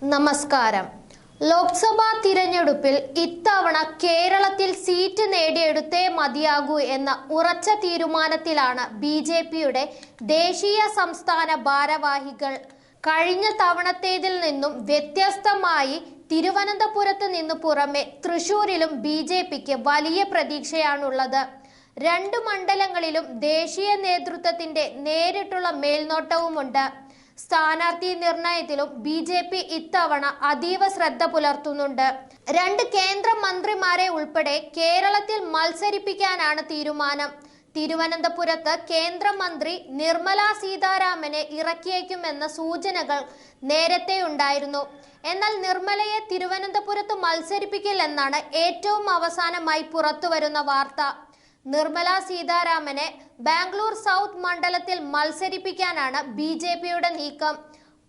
നമസ്കാരം. ലോക്സഭാ തിരഞ്ഞെടുപ്പിൽ ഇത്തവണ കേരളത്തിൽ സീറ്റ് നേടിയെടുത്തേ മതിയാകൂ എന്ന ഉറച്ച തീരുമാനത്തിലാണ് ബിജെപിയുടെ ദേശീയ സംസ്ഥാന ഭാരവാഹികൾ. കഴിഞ്ഞ തവണത്തേതിൽ നിന്നും വ്യത്യസ്തമായി തിരുവനന്തപുരത്ത് നിന്നു പുറമെ തൃശൂരിലും ബിജെപിക്ക് വലിയ പ്രതീക്ഷയാണുള്ളത്. രണ്ട് മണ്ഡലങ്ങളിലും ദേശീയ നേതൃത്വത്തിന്റെ നേരിട്ടുള്ള മേൽനോട്ടവുമുണ്ട്. സ്ഥാനാർത്ഥി നിർണയത്തിലും ബിജെപി ഇത്തവണ അതീവ ശ്രദ്ധ പുലർത്തുന്നുണ്ട്. രണ്ട് കേന്ദ്രമന്ത്രിമാരെ ഉൾപ്പെടെ കേരളത്തിൽ മത്സരിപ്പിക്കാനാണ് തീരുമാനം. തിരുവനന്തപുരത്ത് കേന്ദ്രമന്ത്രി നിർമ്മല സീതാരാമനെ ഇറക്കിയേക്കുമെന്ന സൂചനകൾ നേരത്തെ ഉണ്ടായിരുന്നു. എന്നാൽ നിർമ്മലയെ തിരുവനന്തപുരത്ത് മത്സരിപ്പിക്കില്ലെന്നാണ് ഏറ്റവും അവസാനമായി പുറത്തുവരുന്ന വാർത്ത. നിർമ്മല സീതാരാമനെ ബാംഗ്ലൂർ സൗത്ത് മണ്ഡലത്തിൽ മത്സരിപ്പിക്കാനാണ് ബിജെപിയുടെ നീക്കം.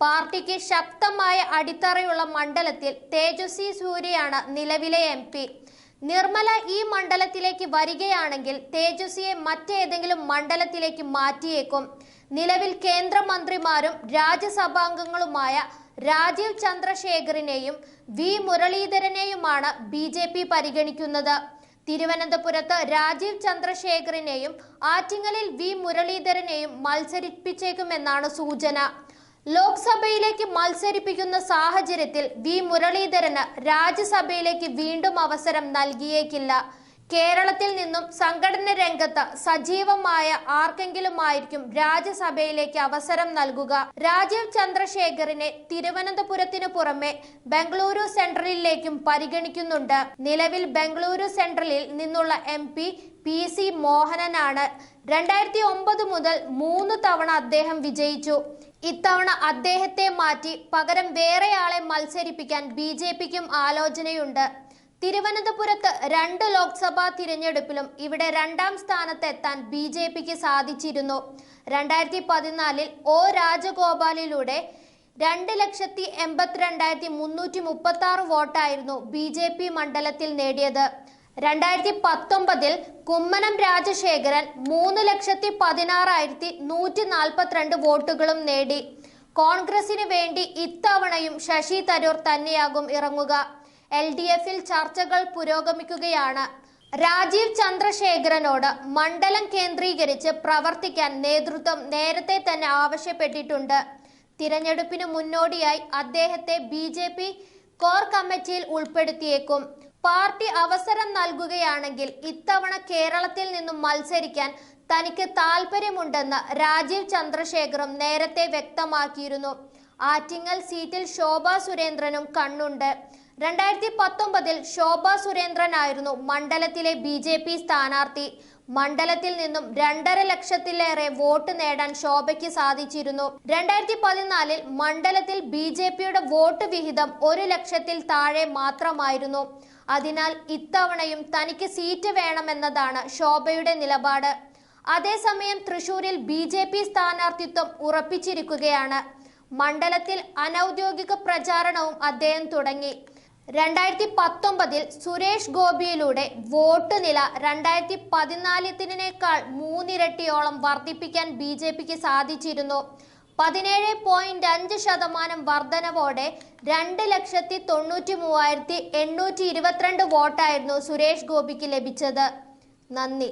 പാർട്ടിക്ക് ശക്തമായ അടിത്തറയുള്ള മണ്ഡലത്തിൽ തേജസ്വി സൂര്യയാണ് നിലവിലെ MP. നിർമ്മല ഈ മണ്ഡലത്തിലേക്ക് വരികയാണെങ്കിൽ തേജസ്വിയെ മറ്റേതെങ്കിലും മണ്ഡലത്തിലേക്ക് മാറ്റിയേക്കും. നിലവിൽ കേന്ദ്രമന്ത്രിമാരും രാജ്യസഭാംഗങ്ങളുമായ രാജീവ് ചന്ദ്രശേഖറിനെയും V മുരളീധരനെയുമാണ് ബിജെപി പരിഗണിക്കുന്നത്. തിരുവനന്തപുരത്ത് രാജീവ് ചന്ദ്രശേഖറിനെയും ആറ്റിങ്ങലിൽ V മുരളീധരനെയും മത്സരിപ്പിച്ചേക്കുമെന്നാണ് സൂചന. ലോക്സഭയിലേക്ക് മത്സരിപ്പിക്കുന്ന സാഹചര്യത്തിൽ V മുരളീധരന് രാജ്യസഭയിലേക്ക് വീണ്ടും അവസരം നൽകിയേക്കില്ല. കേരളത്തിൽ നിന്നും സംഘടന രംഗത്ത് സജീവമായ ആർക്കെങ്കിലുമായിരിക്കും രാജ്യസഭയിലേക്ക് അവസരം നൽകുക. രാജീവ് ചന്ദ്രശേഖറിനെ തിരുവനന്തപുരത്തിനു പുറമെ ബംഗളൂരു സെൻട്രലിലേക്കും പരിഗണിക്കുന്നുണ്ട്. നിലവിൽ ബംഗളൂരു സെൻട്രലിൽ നിന്നുള്ള MP PC മോഹനനാണ്. 2009 മുതൽ 3 തവണ അദ്ദേഹം വിജയിച്ചു. ഇത്തവണ അദ്ദേഹത്തെ മാറ്റി പകരം വേറെയാളെ മത്സരിപ്പിക്കാൻ ബിജെപിക്കും ആലോചനയുണ്ട്. തിരുവനന്തപുരത്ത് 2 ലോക്സഭാ തിരഞ്ഞെടുപ്പിലും ഇവിടെ 2ാം സ്ഥാനത്തെത്താൻ ബിജെപിക്ക് സാധിച്ചിരുന്നു. 2014 O രാജഗോപാലിലൂടെ 2,82,336 വോട്ടായിരുന്നു ബിജെപി മണ്ഡലത്തിൽ നേടിയത്. 2019 കുമ്മനം രാജശേഖരൻ 3,16,142 വോട്ടുകളും നേടി. കോൺഗ്രസിന് വേണ്ടി ഇത്തവണയും ശശി തരൂർ തന്നെയാകും ഇറങ്ങുക. LDFൽ ചർച്ചകൾ പുരോഗമിക്കുകയാണ്. രാജീവ് ചന്ദ്രശേഖരനോട് മണ്ഡലം കേന്ദ്രീകരിച്ച് പ്രവർത്തിക്കാൻ നേതൃത്വം നേരത്തെ തന്നെ ആവശ്യപ്പെട്ടിട്ടുണ്ട്. തിരഞ്ഞെടുപ്പിന് മുന്നോടിയായി അദ്ദേഹത്തെ ബിജെപി കോർ കമ്മിറ്റിയിൽ ഉൾപ്പെടുത്തിയേക്കും. പാർട്ടി അവസരം നൽകുകയാണെങ്കിൽ ഇത്തവണ കേരളത്തിൽ നിന്നും മത്സരിക്കാൻ തനിക്ക് താല്പര്യമുണ്ടെന്ന് രാജീവ് ചന്ദ്രശേഖറും നേരത്തെ വ്യക്തമാക്കിയിരുന്നു. ആറ്റിങ്ങൽ സീറ്റിൽ ശോഭാ സുരേന്ദ്രനും കണ്ണുണ്ട്. 2019 ശോഭാ സുരേന്ദ്രനായിരുന്നു മണ്ഡലത്തിലെ ബിജെപി സ്ഥാനാർത്ഥി. മണ്ഡലത്തിൽ നിന്നും 2.5 ലക്ഷത്തിലേറെ വോട്ട് നേടാൻ ശോഭയ്ക്ക് സാധിച്ചിരുന്നു. 2014 മണ്ഡലത്തിൽ ബിജെപിയുടെ വോട്ട് വിഹിതം 1 ലക്ഷത്തിൽ താഴെ മാത്രമായിരുന്നു. അതിനാൽ ഇത്തവണയും തനിക്ക് സീറ്റ് വേണമെന്നതാണ് ശോഭയുടെ നിലപാട്. അതേസമയം തൃശൂരിൽ ബിജെപി സ്ഥാനാർത്ഥിത്വം ഉറപ്പിച്ചിരിക്കുകയാണ്. മണ്ഡലത്തിൽ അനൌദ്യോഗിക പ്രചാരണവും അദ്ദേഹം തുടങ്ങി. 2019 സുരേഷ് ഗോപിയിലൂടെ വോട്ട് നില 2014-നേക്കാൾ 3 ഇരട്ടിയോളം വർദ്ധിപ്പിക്കാൻ ബിജെപിക്ക് സാധിച്ചിരുന്നു. 17.5% വർധനവോടെ 2,93,822 വോട്ടായിരുന്നു സുരേഷ് ഗോപിക്ക് ലഭിച്ചത്. നന്ദി.